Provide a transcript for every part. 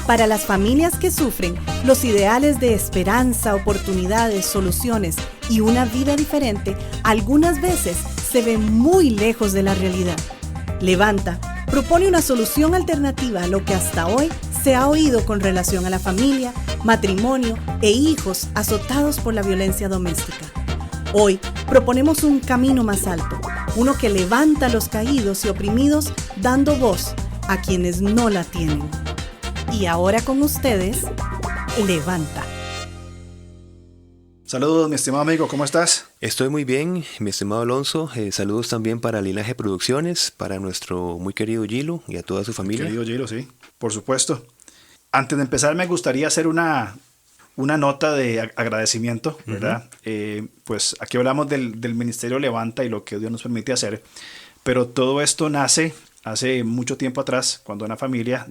Para las familias que sufren, los ideales de esperanza, oportunidades, soluciones y una vida diferente algunas veces se ven muy lejos de la realidad. Levanta propone una solución alternativa a lo que hasta hoy se ha oído con relación a la familia, matrimonio e hijos azotados por la violencia doméstica. Hoy proponemos un camino más alto, uno que levanta a los caídos y oprimidos, dando voz a quienes no la tienen. Y ahora con ustedes, Levanta. Saludos, mi estimado amigo, ¿cómo estás? Estoy muy bien, mi estimado Alonso. Saludos también para Linaje Producciones, para nuestro muy querido Gilo y a toda su familia. Querido Gilo, sí, por supuesto. Antes de empezar, me gustaría hacer una nota de agradecimiento, ¿verdad? Pues aquí hablamos del Ministerio Levanta y lo que Dios nos permite hacer, pero todo esto nace hace mucho tiempo atrás, cuando una familia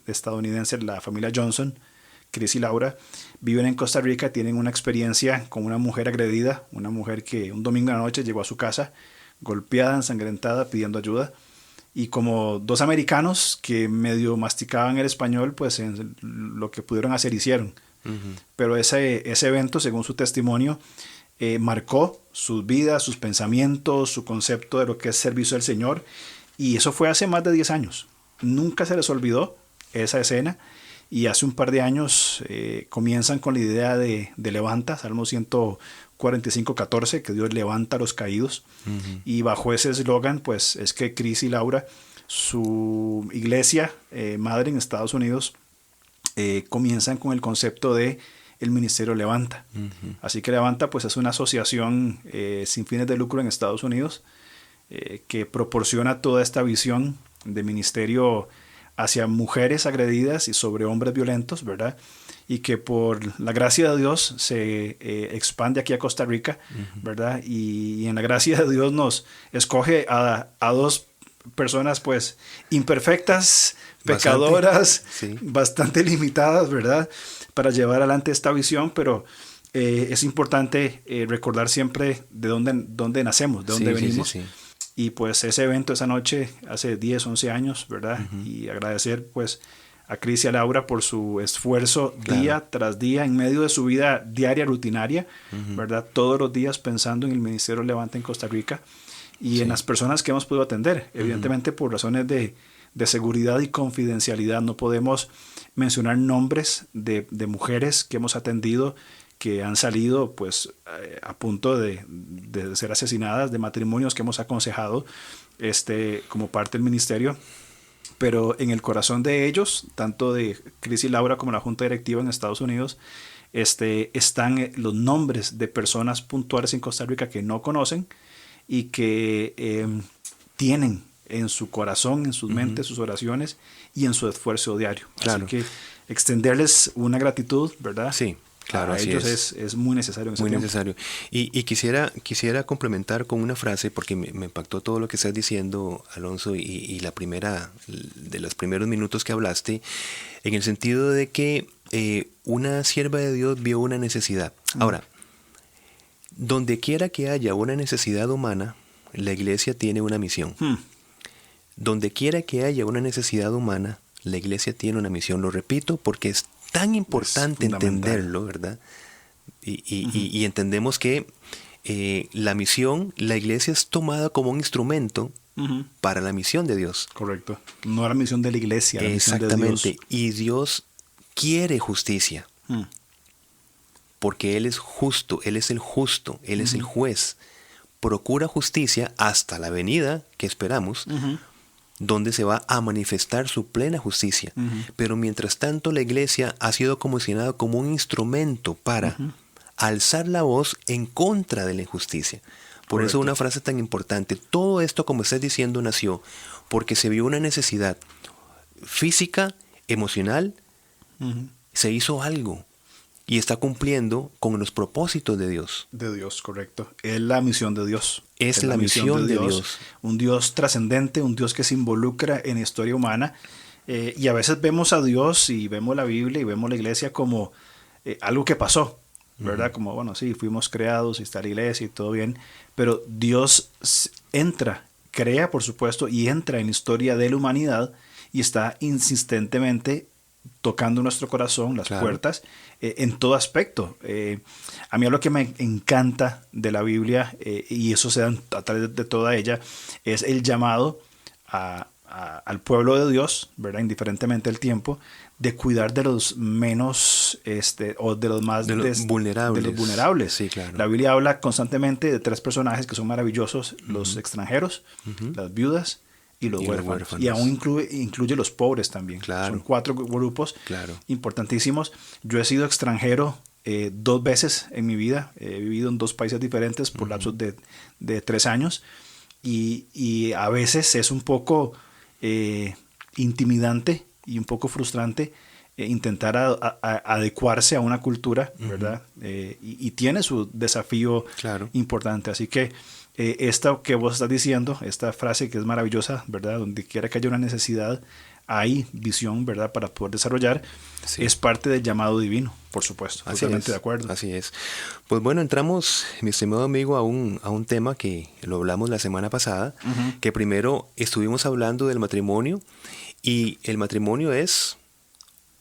estadounidense, la familia Johnson, Chris y Laura, viven en Costa Rica, tienen una experiencia con una mujer agredida, una mujer que un domingo en la noche llegó a su casa, golpeada, ensangrentada, pidiendo ayuda. Y como dos americanos que medio masticaban el español, pues lo que pudieron hacer hicieron. Pero ese evento, según su testimonio, marcó sus vidas, sus pensamientos, su concepto de lo que es servicio al Señor. Y eso fue hace más de 10 años. Nunca se les olvidó esa escena. Y hace un par de años comienzan con la idea de Levanta, Salmo 145:14, que Dios levanta a los caídos. Y bajo ese eslogan, pues es que Chris y Laura, su iglesia madre en Estados Unidos, comienzan con el concepto de el Ministerio Levanta. Así que Levanta pues es una asociación sin fines de lucro en Estados Unidos que proporciona toda esta visión de ministerio hacia mujeres agredidas y sobre hombres violentos, ¿verdad? Y que por la gracia de Dios se expande aquí a Costa Rica, ¿verdad? Y en la gracia de Dios nos escoge a dos personas pues imperfectas, pecadoras, bastante limitadas, ¿verdad? Para llevar adelante esta visión, pero es importante recordar siempre de dónde nacemos, de dónde venimos. Y pues ese evento esa noche, hace 10, 11 años, ¿verdad? Y agradecer pues a Chris y a Laura por su esfuerzo día tras día en medio de su vida diaria, rutinaria, ¿verdad? Todos los días pensando en el Ministerio Levanta en Costa Rica y en las personas que hemos podido atender. Evidentemente por razones de seguridad y confidencialidad no podemos mencionar nombres de mujeres que hemos atendido que han salido pues a punto de ser asesinadas, de matrimonios que hemos aconsejado como parte del ministerio, pero en el corazón de ellos, tanto de Chris y Laura como la Junta Directiva en Estados Unidos, están los nombres de personas puntuales en Costa Rica que no conocen y que tienen en su corazón, en sus mentes, sus oraciones y en su esfuerzo diario. Así que extenderles una gratitud, ¿verdad? Sí. Claro, a ellos es muy necesario. Muy necesario. Y quisiera complementar con una frase, porque me impactó todo lo que estás diciendo, Alonso, y de los primeros minutos que hablaste, en el sentido de que una sierva de Dios vio una necesidad. Ahora, donde quiera que haya una necesidad humana, la iglesia tiene una misión. Donde quiera que haya una necesidad humana, la iglesia tiene una misión. Lo repito porque es tan importante entenderlo, ¿verdad? Y entendemos que la misión, la iglesia es tomada como un instrumento para la misión de Dios. Correcto. No la misión de la iglesia, la misión de Dios. Exactamente. Y Dios quiere justicia. Porque Él es justo, Él es el justo, Él es el juez. Procura justicia hasta la venida que esperamos, donde se va a manifestar su plena justicia. Pero mientras tanto la iglesia ha sido comisionada como un instrumento para alzar la voz en contra de la injusticia. Por eso una frase tan importante. Todo esto, como estás diciendo, nació porque se vio una necesidad física, emocional, se hizo algo. Y está cumpliendo con los propósitos de Dios. De Dios, correcto. Es la misión de Dios. Es la misión de Dios. Un Dios trascendente, un Dios que se involucra en la historia humana. Y a veces vemos a Dios y vemos la Biblia y vemos la iglesia como algo que pasó, ¿verdad? Como, bueno, sí, fuimos creados y está la iglesia y todo bien. Pero Dios entra crea, por supuesto, y entra en la historia de la humanidad y está insistentemente tocando nuestro corazón, las puertas, en todo aspecto. A mí lo que me encanta de la Biblia, y eso se da a través de toda ella, es el llamado al pueblo de Dios, ¿verdad? Indiferentemente del tiempo, de cuidar de los menos, o de los más vulnerables. De los vulnerables. Sí, claro. La Biblia habla constantemente de 3 personajes que son maravillosos: los extranjeros, las viudas y los huérfanos. Y aún incluye los pobres también. Claro. Son 4 grupos importantísimos. Yo he sido extranjero 2 veces en mi vida. He vivido en 2 países diferentes por lapsos de 3 años. Y a veces es un poco intimidante y un poco frustrante intentar adecuarse a una cultura, ¿verdad? Y tiene su desafío importante. Así que esto que vos estás diciendo, esta frase que es maravillosa, ¿verdad? Donde quiera que haya una necesidad, hay visión, ¿verdad? Para poder desarrollar. Es parte del llamado divino, por supuesto. Totalmente de acuerdo. Así es. Pues bueno, entramos, mi estimado amigo, a un tema que lo hablamos la semana pasada, que primero estuvimos hablando del matrimonio, y el matrimonio es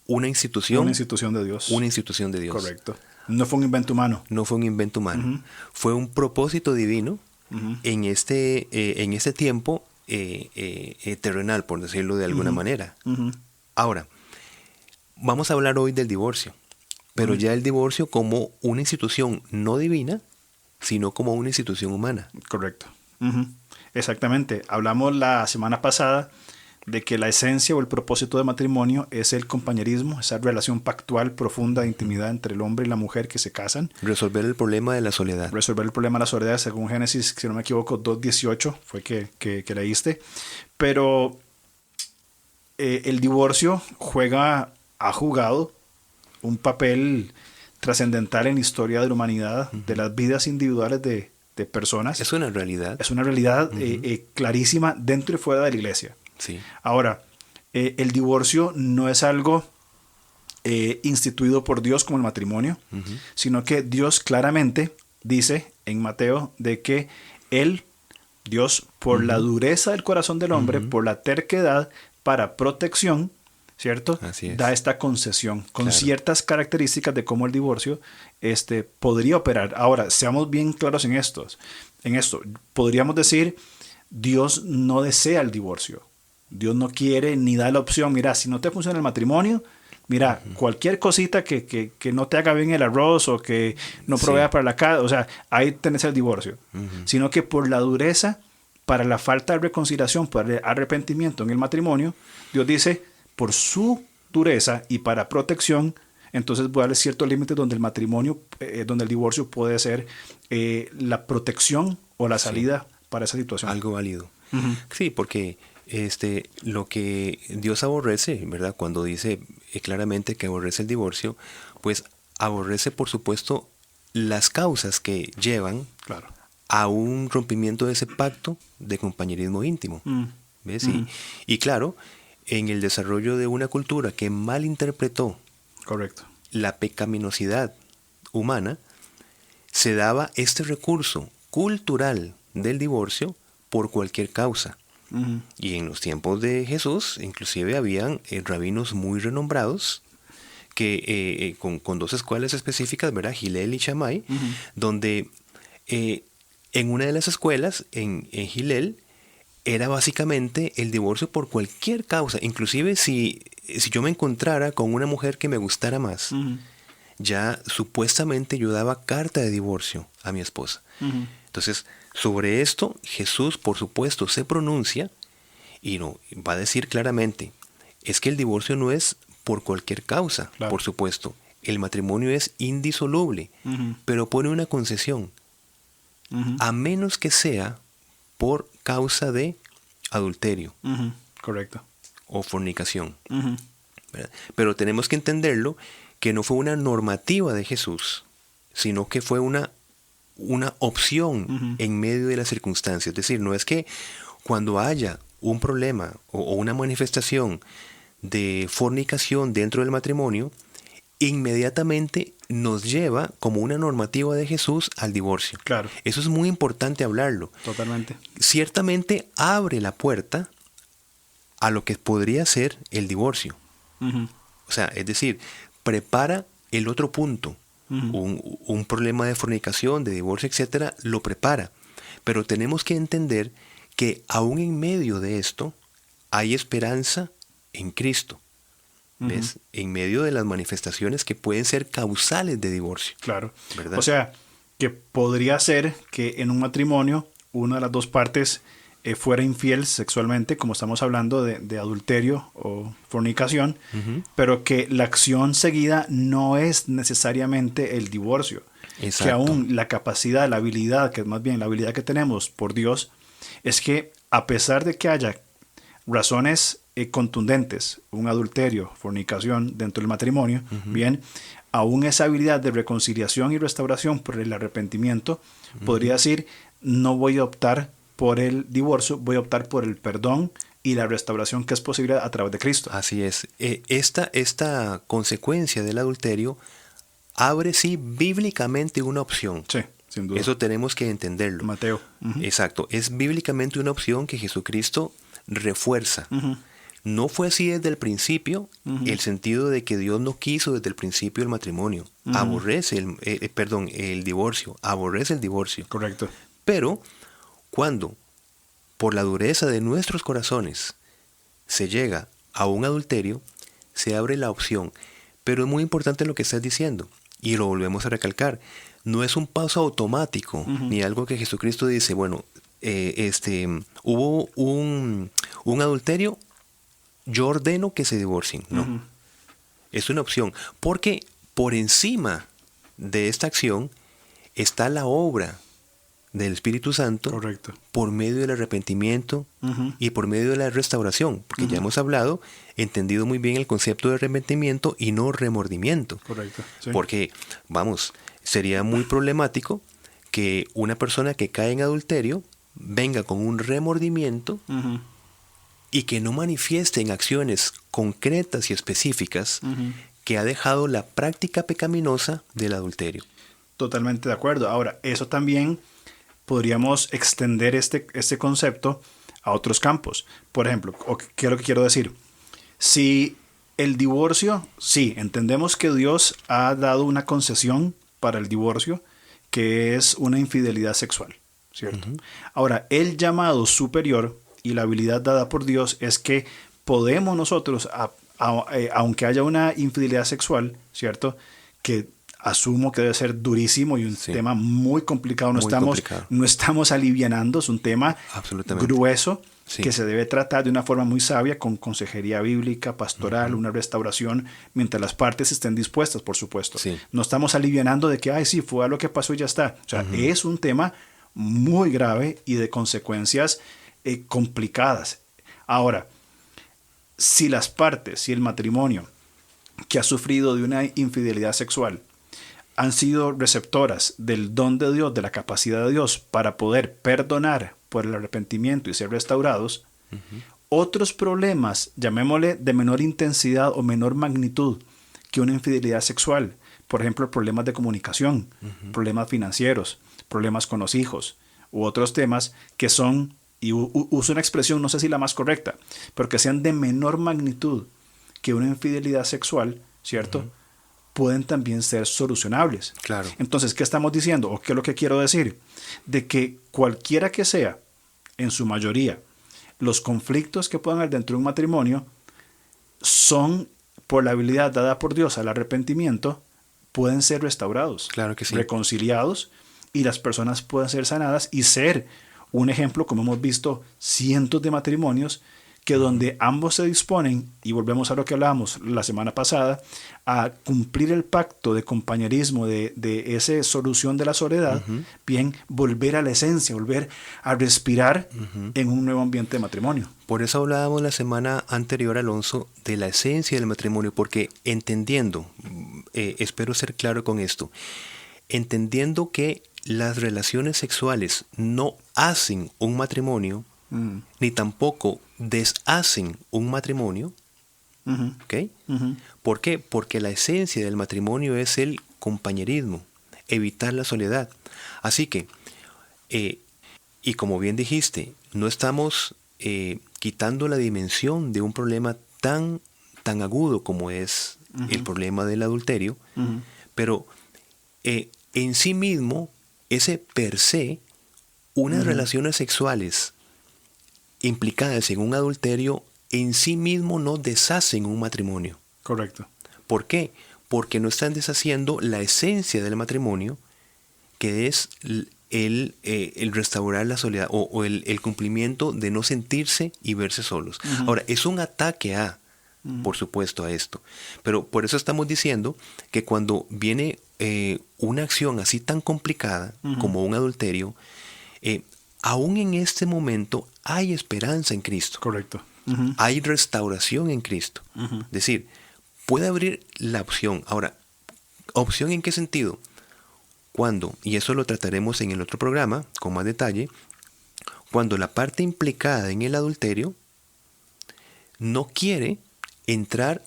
una institución. Una institución de Dios. Una institución de Dios. Correcto. No fue un invento humano. No fue un invento humano. Fue un propósito divino en este tiempo terrenal, por decirlo de alguna manera. Ahora, vamos a hablar hoy del divorcio, pero ya el divorcio como una institución no divina, sino como una institución humana. Correcto. Exactamente. Hablamos la semana pasada de que la esencia o el propósito del matrimonio es el compañerismo, esa relación pactual profunda de intimidad entre el hombre y la mujer que se casan. Resolver el problema de la soledad. Resolver el problema de la soledad, según Génesis, si no me equivoco, 2:18 fue que leíste. Pero el divorcio ha jugado un papel trascendental en la historia de la humanidad, de las vidas individuales de personas. Es una realidad. Es una realidad clarísima dentro y fuera de la iglesia. Sí. Ahora, el divorcio no es algo instituido por Dios como el matrimonio, sino que Dios claramente dice en Mateo de que Dios, por la dureza del corazón del hombre, por la terquedad, para protección, ¿cierto? Da esta concesión con ciertas características de cómo el divorcio podría operar. Ahora, seamos bien claros en esto. Podríamos decir, Dios no desea el divorcio. Dios no quiere ni da la opción. Mira, si no te funciona el matrimonio, mira, cualquier cosita que no te haga bien el arroz o que no provea para la casa, o sea, ahí tenés el divorcio. Sino que por la dureza, para la falta de reconciliación, por el arrepentimiento en el matrimonio, Dios dice, por su dureza y para protección, entonces voy a darle ciertos límites donde el matrimonio, donde el divorcio puede ser la protección o la salida para esa situación. Algo válido. Sí, porque lo que Dios aborrece, ¿verdad? Cuando dice claramente que aborrece el divorcio, pues aborrece, por supuesto, las causas que llevan a un rompimiento de ese pacto de compañerismo íntimo. ¿Ves? Y claro, en el desarrollo de una cultura que malinterpretó la pecaminosidad humana, se daba este recurso cultural del divorcio por cualquier causa. Y en los tiempos de Jesús, inclusive habían rabinos muy renombrados que con 2 escuelas específicas, ¿verdad? Hillel y Shammai, donde en una de las escuelas, en Hillel, era básicamente el divorcio por cualquier causa. Inclusive si yo me encontrara con una mujer que me gustara más, ya supuestamente yo daba carta de divorcio a mi esposa. Entonces, sobre esto, Jesús, por supuesto, se pronuncia y va a decir claramente, es que el divorcio no es por cualquier causa, por supuesto. El matrimonio es indisoluble, pero pone una concesión, a menos que sea por causa de adulterio. Correcto. O fornicación. ¿Verdad? Pero tenemos que entenderlo que no fue una normativa de Jesús, sino que fue una opción en medio de las circunstancias. Es decir, no es que cuando haya un problema o una manifestación de fornicación dentro del matrimonio, inmediatamente nos lleva como una normativa de Jesús al divorcio. Claro. Eso es muy importante hablarlo. Totalmente. Ciertamente abre la puerta a lo que podría ser el divorcio. Ujú. O sea, es decir, prepara el otro punto. Un problema de fornicación, de divorcio, etcétera, lo prepara. Pero tenemos que entender que aún en medio de esto hay esperanza en Cristo. ¿Ves? En medio de las manifestaciones que pueden ser causales de divorcio. Claro. ¿Verdad? O sea, que podría ser que en un matrimonio una de las dos partes fuera infiel sexualmente, como estamos hablando de adulterio o fornicación, pero que la acción seguida no es necesariamente el divorcio. Exacto. Que aún la capacidad, la habilidad, que es más bien la habilidad que tenemos por Dios, es que a pesar de que haya razones contundentes, un adulterio, fornicación dentro del matrimonio, bien, aún esa habilidad de reconciliación y restauración por el arrepentimiento, podría decir, no voy a optar por el divorcio, voy a optar por el perdón y la restauración que es posible a través de Cristo. Así es. Esta consecuencia del adulterio abre sí bíblicamente una opción. Sí, sin duda. Eso tenemos que entenderlo. Mateo. Exacto. Es bíblicamente una opción que Jesucristo refuerza. No fue así desde el principio, el sentido de que Dios no quiso desde el principio el matrimonio. Aborrece el divorcio. Aborrece el divorcio. Correcto. Pero cuando, por la dureza de nuestros corazones, se llega a un adulterio, se abre la opción. Pero es muy importante lo que estás diciendo, y lo volvemos a recalcar. No es un paso automático, ni algo que Jesucristo dice, bueno, hubo un adulterio, yo ordeno que se divorcien. No. Es una opción. Porque por encima de esta acción está la obra del Espíritu Santo. Correcto. Por medio del arrepentimiento y por medio de la restauración. Porque ya hemos hablado, entendido muy bien el concepto de arrepentimiento y no remordimiento. Correcto. Sí. Porque, vamos, sería muy problemático que una persona que cae en adulterio venga con un remordimiento y que no manifieste en acciones concretas y específicas que ha dejado la práctica pecaminosa del adulterio. Totalmente de acuerdo. Ahora, eso también podríamos extender este concepto a otros campos. Por ejemplo, ¿qué es lo que quiero decir? Si el divorcio, sí, entendemos que Dios ha dado una concesión para el divorcio, que es una infidelidad sexual, ¿cierto? Ahora, el llamado superior y la habilidad dada por Dios es que podemos nosotros, aunque haya una infidelidad sexual, ¿cierto? Que asumo que debe ser durísimo y un tema muy complicado. No estamos alivianando, es un tema grueso que se debe tratar de una forma muy sabia, con consejería bíblica, pastoral, una restauración, mientras las partes estén dispuestas, por supuesto. No estamos alivianando de que, ay, sí, fue lo que pasó y ya está. O sea, es un tema muy grave y de consecuencias complicadas. Ahora, si las partes, si el matrimonio que ha sufrido de una infidelidad sexual han sido receptoras del don de Dios, de la capacidad de Dios para poder perdonar por el arrepentimiento y ser restaurados, otros problemas, llamémosle de menor intensidad o menor magnitud que una infidelidad sexual, por ejemplo, problemas de comunicación, problemas financieros, problemas con los hijos, u otros temas que son, y uso una expresión, no sé si la más correcta, pero que sean de menor magnitud que una infidelidad sexual, ¿cierto? Pueden también ser solucionables. Claro. Entonces, ¿qué estamos diciendo? ¿O qué es lo que quiero decir? De que cualquiera que sea, en su mayoría, los conflictos que puedan haber dentro de un matrimonio son, por la habilidad dada por Dios al arrepentimiento, pueden ser restaurados, claro que sí, reconciliados, y las personas pueden ser sanadas y ser un ejemplo, como hemos visto, cientos de matrimonios que donde ambos se disponen, y volvemos a lo que hablábamos la semana pasada, a cumplir el pacto de compañerismo, de esa solución de la soledad, bien, volver a la esencia, volver a respirar en un nuevo ambiente de matrimonio. Por eso hablábamos la semana anterior, Alonso, de la esencia del matrimonio, porque entendiendo, espero ser claro con esto, entendiendo que las relaciones sexuales no hacen un matrimonio, ni tampoco deshacen un matrimonio, ¿Ok? ¿Por qué? Porque la esencia del matrimonio es el compañerismo, evitar la soledad. Así que, y como bien dijiste, no estamos quitando la dimensión de un problema tan agudo como es el problema del adulterio, pero en sí mismo, ese per se, unas relaciones sexuales implicadas en un adulterio en sí mismo no deshacen un matrimonio. Correcto. ¿Por qué? Porque no están deshaciendo la esencia del matrimonio, que es el restaurar la soledad o el cumplimiento de no sentirse y verse solos. Ahora, es un ataque por supuesto, a esto. Pero por eso estamos diciendo que cuando viene una acción así tan complicada como un adulterio, aún en este momento hay esperanza en Cristo. Correcto. Hay restauración en Cristo. Es decir, puede abrir la opción. Ahora, ¿opción en qué sentido? Cuando, y eso lo trataremos en el otro programa con más detalle, cuando la parte implicada en el adulterio no quiere entrar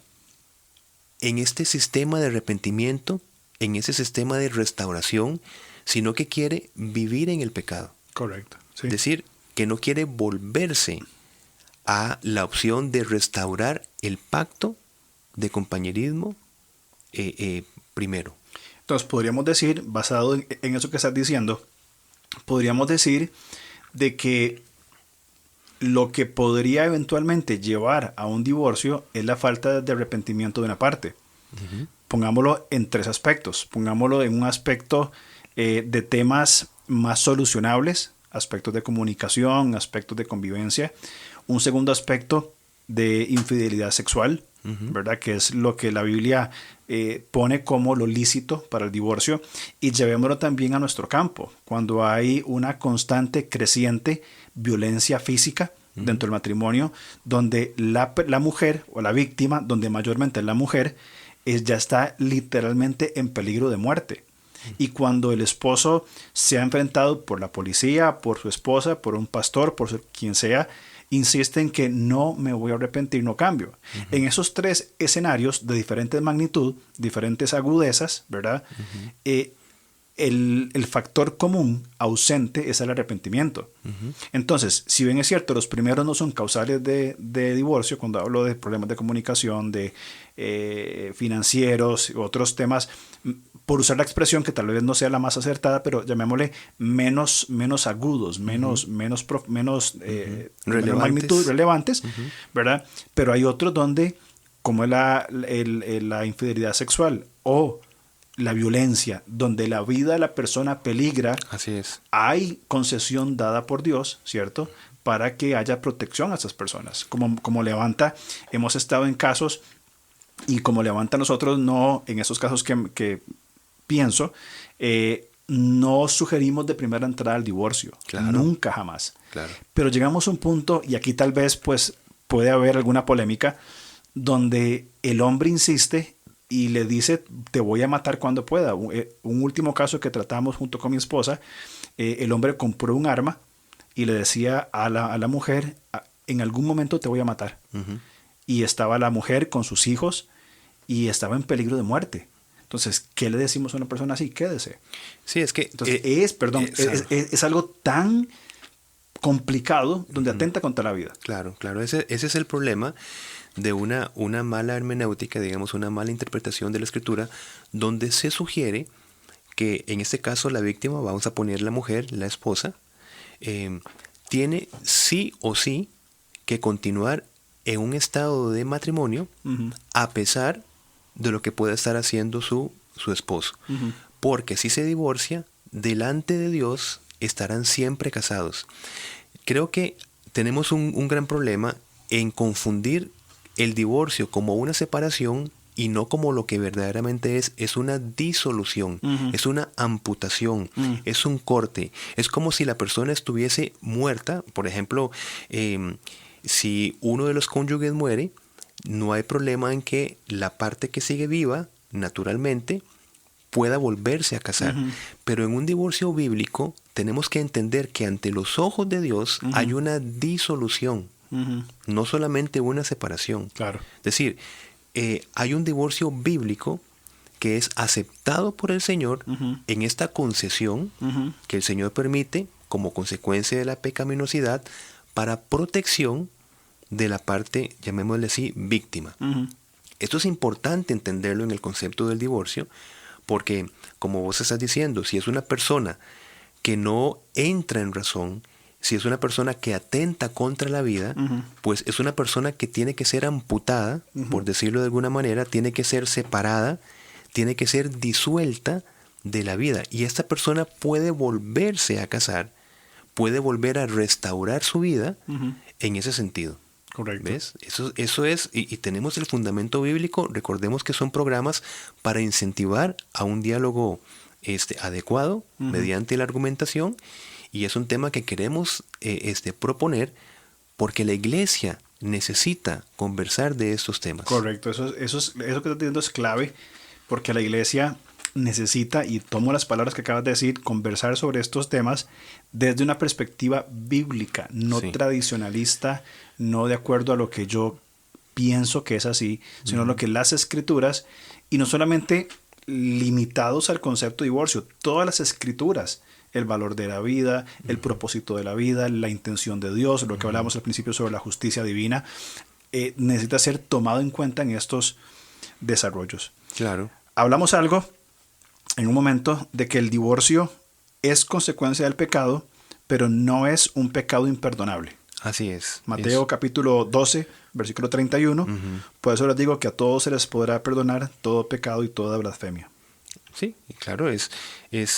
en este sistema de arrepentimiento, en ese sistema de restauración, sino que quiere vivir en el pecado. Correcto. Sí. Es decir, que no quiere volverse a la opción de restaurar el pacto de compañerismo primero. Entonces podríamos decir, basado en eso que estás diciendo, podríamos decir de que lo que podría eventualmente llevar a un divorcio es la falta de arrepentimiento de una parte. Pongámoslo en tres aspectos. Pongámoslo en un aspecto de temas más solucionables, aspectos de comunicación, aspectos de convivencia. Un segundo aspecto de infidelidad sexual, ¿verdad? Que es lo que la Biblia pone como lo lícito para el divorcio. Y llevémoslo también a nuestro campo, cuando hay una constante, creciente violencia física dentro del matrimonio, donde la mujer o la víctima, donde mayormente es la mujer, ya está literalmente en peligro de muerte. Y cuando el esposo se ha enfrentado por la policía, por su esposa, por un pastor, por quien sea, insiste en que no me voy a arrepentir, no cambio. En esos tres escenarios de diferentes magnitud, diferentes agudezas, ¿verdad? El factor común ausente es el arrepentimiento. Entonces, si bien es cierto, los primeros no son causales de divorcio, cuando hablo de problemas de comunicación, de financieros, otros temas, por usar la expresión que tal vez no sea la más acertada, pero llamémosle menos agudos, menos magnitud, relevantes, ¿verdad? Pero hay otros donde, como es la infidelidad sexual o la violencia, donde la vida de la persona peligra. Así es. Hay concesión dada por Dios, ¿cierto?, para que haya protección a estas personas. Como Levanta, hemos estado en casos, y como Levanta nosotros no, en esos casos que pienso, no sugerimos de primera entrada al divorcio. Claro. Nunca, jamás. Claro. Pero llegamos a un punto, y aquí tal vez pues puede haber alguna polémica, donde el hombre insiste y le dice, te voy a matar cuando pueda. Un último caso que tratamos junto con mi esposa, el hombre compró un arma y le decía a la mujer, en algún momento te voy a matar. Y estaba la mujer con sus hijos y estaba en peligro de muerte. Entonces, ¿qué le decimos a una persona así? Quédese. Sí, es que... Entonces, es algo tan complicado donde atenta contra la vida. Claro. Ese es el problema de una mala hermenéutica, digamos, una mala interpretación de la Escritura, donde se sugiere que en este caso la víctima, vamos a poner la mujer, la esposa, tiene sí o sí que continuar en un estado de matrimonio a pesar de lo que pueda estar haciendo su esposo. Porque si se divorcia, delante de Dios estarán siempre casados. Creo que tenemos un gran problema en confundir el divorcio como una separación y no como lo que verdaderamente es una disolución, es una amputación, es un corte. Es como si la persona estuviese muerta. Por ejemplo, si uno de los cónyuges muere, no hay problema en que la parte que sigue viva, naturalmente, pueda volverse a casar. Pero en un divorcio bíblico tenemos que entender que ante los ojos de Dios hay una disolución. no solamente una separación. Claro. Es decir, hay un divorcio bíblico que es aceptado por el Señor en esta concesión que el Señor permite como consecuencia de la pecaminosidad para protección de la parte, llamémosle así, víctima. Esto es importante entenderlo en el concepto del divorcio, porque, como vos estás diciendo, si es una persona que no entra en razón, si es una persona que atenta contra la vida, pues es una persona que tiene que ser amputada, por decirlo de alguna manera, tiene que ser separada, tiene que ser disuelta de la vida. Y esta persona puede volverse a casar, puede volver a restaurar su vida en ese sentido. Correcto. ¿Ves? Eso es, y tenemos el fundamento bíblico. Recordemos que son programas para incentivar a un diálogo adecuado mediante la argumentación, y es un tema que queremos proponer porque la iglesia necesita conversar de estos temas. Correcto, eso que estás diciendo es clave, porque la iglesia necesita, y tomo las palabras que acabas de decir, conversar sobre estos temas desde una perspectiva bíblica, no tradicionalista, no de acuerdo a lo que yo pienso que es así, sino lo que las escrituras, y no solamente limitados al concepto de divorcio, todas las escrituras, el valor de la vida, el propósito de la vida, la intención de Dios, lo que hablábamos al principio sobre la justicia divina, necesita ser tomado en cuenta en estos desarrollos. Claro. Hablamos algo en un momento de que el divorcio es consecuencia del pecado, pero no es un pecado imperdonable. Así es. Mateo capítulo 12, versículo 31. Por eso les digo que a todos se les podrá perdonar todo pecado y toda blasfemia. Sí, claro, es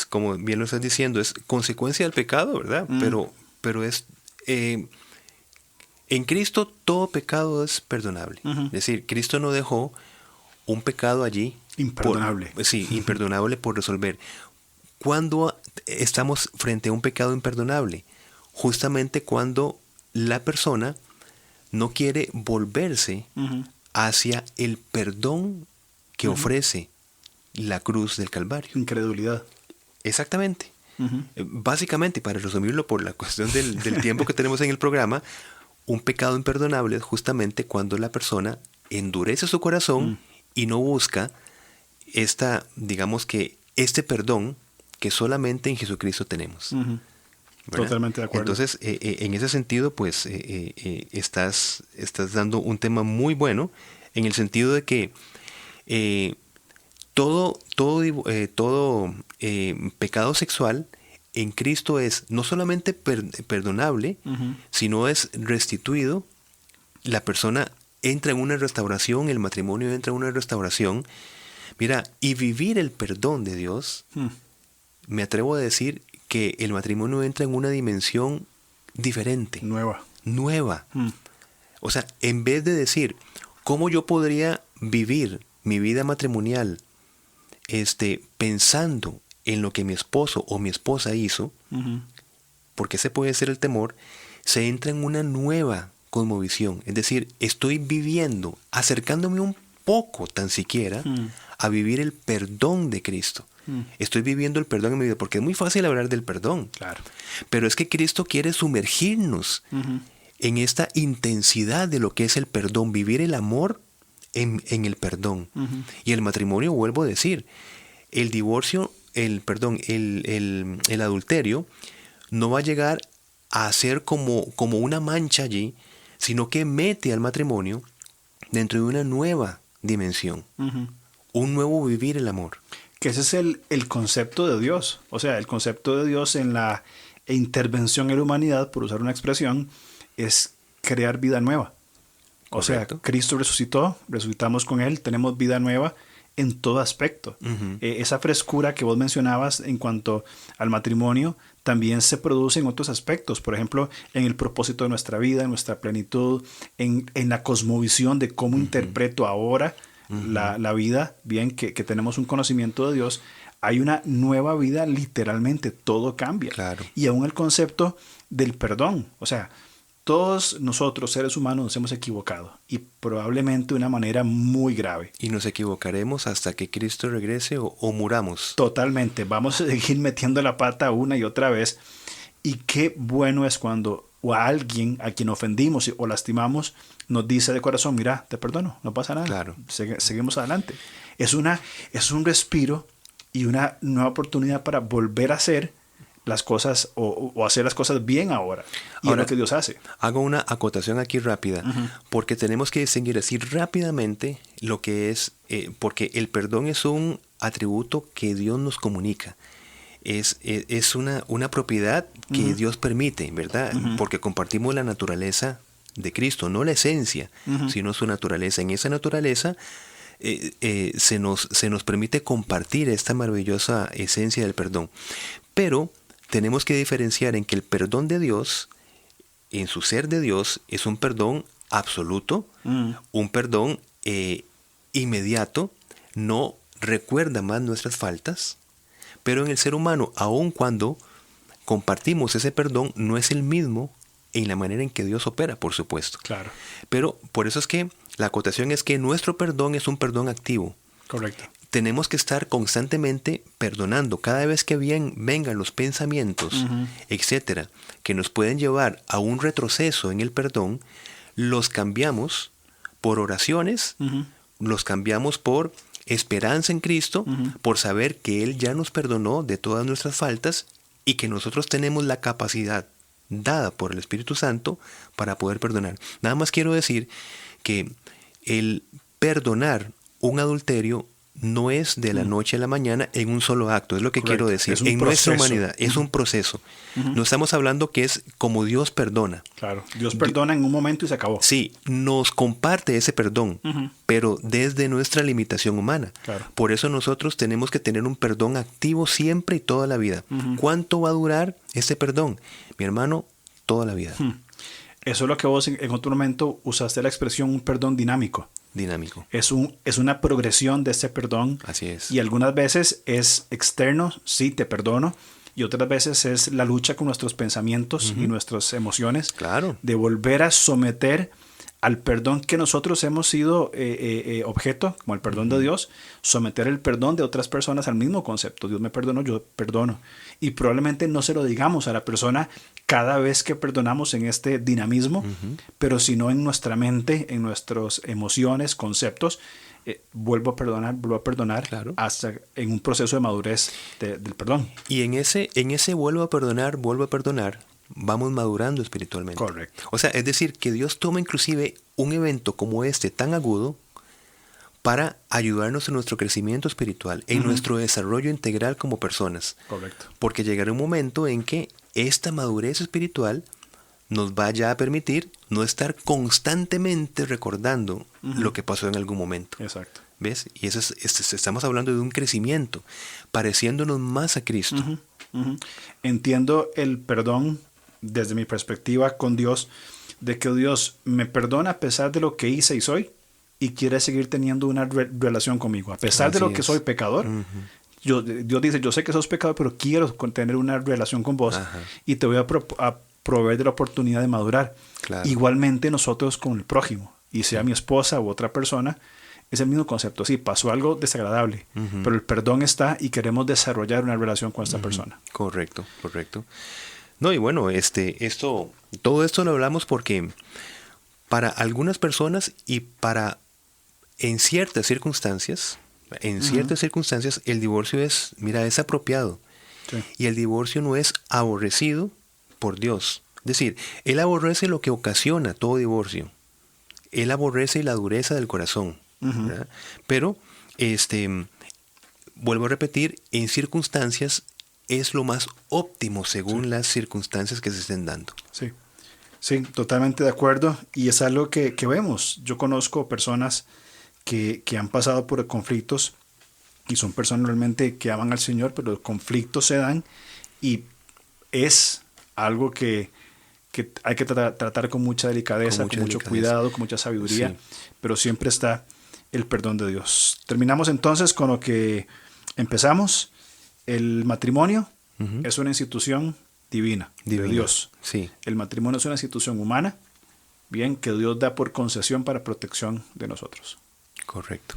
como bien lo estás diciendo, es consecuencia del pecado, ¿verdad? Pero es en Cristo todo pecado es perdonable. Es decir, Cristo no dejó un pecado allí imperdonable. Imperdonable por resolver. ¿Cuándo estamos frente a un pecado imperdonable? Justamente cuando la persona no quiere volverse hacia el perdón que ofrece la cruz del Calvario. Incredulidad. Exactamente. Básicamente, para resumirlo por la cuestión del tiempo que tenemos en el programa, un pecado imperdonable es justamente cuando la persona endurece su corazón y no busca este perdón que solamente en Jesucristo tenemos. Totalmente de acuerdo. Entonces, en ese sentido, pues, estás dando un tema muy bueno, en el sentido de que todo pecado sexual en Cristo es no solamente perdonable, sino es restituido. La persona entra en una restauración, el matrimonio entra en una restauración. Mira, y vivir el perdón de Dios, me atrevo a decir que el matrimonio entra en una dimensión diferente. Nueva. O sea, en vez de decir, ¿cómo yo podría vivir mi vida matrimonial pensando en lo que mi esposo o mi esposa hizo? Porque ese puede ser el temor. Se entra en una nueva cosmovisión. Es decir, estoy viviendo, acercándome un poco tan siquiera a vivir el perdón de Cristo. Estoy viviendo el perdón en mi vida, porque es muy fácil hablar del perdón. Claro. Pero es que Cristo quiere sumergirnos en esta intensidad de lo que es el perdón, vivir el amor en el perdón. Y el matrimonio, vuelvo a decir, el divorcio, el adulterio, no va a llegar a ser como una mancha allí, sino que mete al matrimonio dentro de una nueva dimensión, un nuevo vivir el amor. Que ese es el concepto de Dios. O sea, el concepto de Dios en la intervención en la humanidad, por usar una expresión, es crear vida nueva. O Correcto. sea, Cristo resucitó, resucitamos con Él, tenemos vida nueva en todo aspecto. Esa frescura que vos mencionabas en cuanto al matrimonio también se produce en otros aspectos. Por ejemplo, en el propósito de nuestra vida, en nuestra plenitud, en la cosmovisión de cómo interpreto ahora la vida, bien que tenemos un conocimiento de Dios. Hay una nueva vida, literalmente, todo cambia. Claro. Y aún el concepto del perdón. O sea, todos nosotros, seres humanos, nos hemos equivocado, y probablemente de una manera muy grave. Y nos equivocaremos hasta que Cristo regrese o muramos. Totalmente. Vamos a seguir metiendo la pata una y otra vez. Y qué bueno es cuando o a alguien a quien ofendimos o lastimamos, nos dice de corazón, mira, te perdono, no pasa nada, Claro. seguimos adelante. Es un respiro y una nueva oportunidad para volver a hacer las cosas o hacer las cosas bien ahora. Y es lo que Dios hace. Hago una acotación aquí rápida, porque tenemos que distinguir así rápidamente lo que es, porque el perdón es un atributo que Dios nos comunica. Es una propiedad que Dios permite, ¿verdad? Porque compartimos la naturaleza de Cristo, no la esencia, sino su naturaleza. En esa naturaleza se nos permite compartir esta maravillosa esencia del perdón. Pero tenemos que diferenciar en que el perdón de Dios, en su ser de Dios, es un perdón absoluto, un perdón inmediato, no recuerda más nuestras faltas, pero en el ser humano, aun cuando compartimos ese perdón, no es el mismo en la manera en que Dios opera, por supuesto. Claro. Pero por eso es que la acotación es que nuestro perdón es un perdón activo. Correcto. Tenemos que estar constantemente perdonando. Cada vez que vengan los pensamientos, etcétera, que nos pueden llevar a un retroceso en el perdón, los cambiamos por oraciones, los cambiamos por esperanza en Cristo, por saber que Él ya nos perdonó de todas nuestras faltas y que nosotros tenemos la capacidad dada por el Espíritu Santo para poder perdonar. Nada más quiero decir que el perdonar un adulterio no es de la noche a la mañana en un solo acto, es lo que quiero decir. En nuestra humanidad es un proceso. No estamos hablando que es como Dios perdona. Claro, Dios perdona en un momento y se acabó. Sí, nos comparte ese perdón, pero desde nuestra limitación humana. Claro. Por eso nosotros tenemos que tener un perdón activo siempre y toda la vida. ¿Cuánto va a durar ese perdón? Mi hermano, toda la vida. Eso es lo que vos en otro momento usaste la expresión un perdón dinámico. Dinámico. Es una progresión de ese perdón. Así es. Y algunas veces es externo, sí, te perdono. Y otras veces es la lucha con nuestros pensamientos y nuestras emociones. Claro. De volver a someter al perdón que nosotros hemos sido objeto, como el perdón de Dios, someter el perdón de otras personas al mismo concepto. Dios me perdonó, yo perdono. Y probablemente no se lo digamos a la persona cada vez que perdonamos en este dinamismo, pero sino en nuestra mente, en nuestras emociones, conceptos, vuelvo a perdonar, claro, hasta en un proceso de madurez del perdón. Y en ese vuelvo a perdonar, vamos madurando espiritualmente. Correcto. O sea, es decir, que Dios toma inclusive un evento como este tan agudo para ayudarnos en nuestro crecimiento espiritual, en nuestro desarrollo integral como personas. Correcto. Porque llegará un momento en que esta madurez espiritual nos vaya a permitir no estar constantemente recordando lo que pasó en algún momento. Exacto. ¿Ves? Y eso estamos hablando de un crecimiento, pareciéndonos más a Cristo. Entiendo el perdón desde mi perspectiva con Dios, de que Dios me perdona a pesar de lo que hice y soy, y quiere seguir teniendo una relación conmigo. A pesar de lo que soy pecador, Dios dice, yo sé que sos pecador, pero quiero tener una relación con vos y te voy a proveer de la oportunidad de madurar. Claro. Igualmente nosotros con el prójimo, y sea mi esposa u otra persona, es el mismo concepto. Sí, pasó algo desagradable, pero el perdón está y queremos desarrollar una relación con esta persona. Correcto. No, y bueno, todo esto lo hablamos porque para algunas personas y para en ciertas circunstancias, el divorcio es apropiado. Sí. Y el divorcio no es aborrecido por Dios. Es decir, Él aborrece lo que ocasiona todo divorcio. Él aborrece la dureza del corazón. ¿Verdad? Pero, vuelvo a repetir, en circunstancias es lo más óptimo según las circunstancias que se estén dando. Sí, totalmente de acuerdo. Y es algo que vemos. Yo conozco personas que han pasado por conflictos y son personas realmente que aman al Señor, pero los conflictos se dan y es algo que hay que tratar con mucha delicadeza, con mucho cuidado, con mucha sabiduría, pero siempre está el perdón de Dios. Terminamos entonces con lo que empezamos. El matrimonio es una institución divina. De Dios. Sí. El matrimonio es una institución humana, bien, que Dios da por concesión para protección de nosotros. Correcto.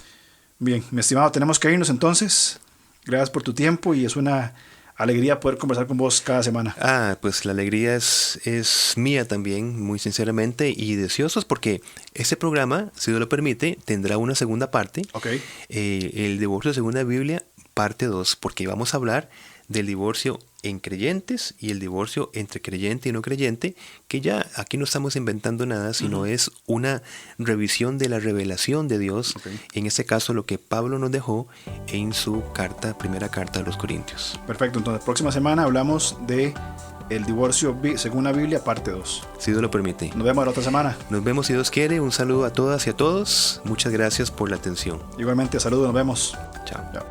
Bien, mi estimado, tenemos que irnos entonces. Gracias por tu tiempo y es una alegría poder conversar con vos cada semana. Pues la alegría es mía también, muy sinceramente, y deseosos porque este programa, si Dios lo permite, tendrá una segunda parte. Okay. El divorcio según la Biblia, parte 2, porque vamos a hablar del divorcio en creyentes y el divorcio entre creyente y no creyente, que ya aquí no estamos inventando nada, sino es una revisión de la revelación de Dios, en este caso lo que Pablo nos dejó en su primera carta a los Corintios. Perfecto, entonces próxima semana hablamos de el divorcio según la Biblia, parte 2. Si Dios lo permite. Nos vemos la otra semana. Nos vemos si Dios quiere. Un saludo a todas y a todos. Muchas gracias por la atención. Igualmente, saludos, nos vemos. Chao.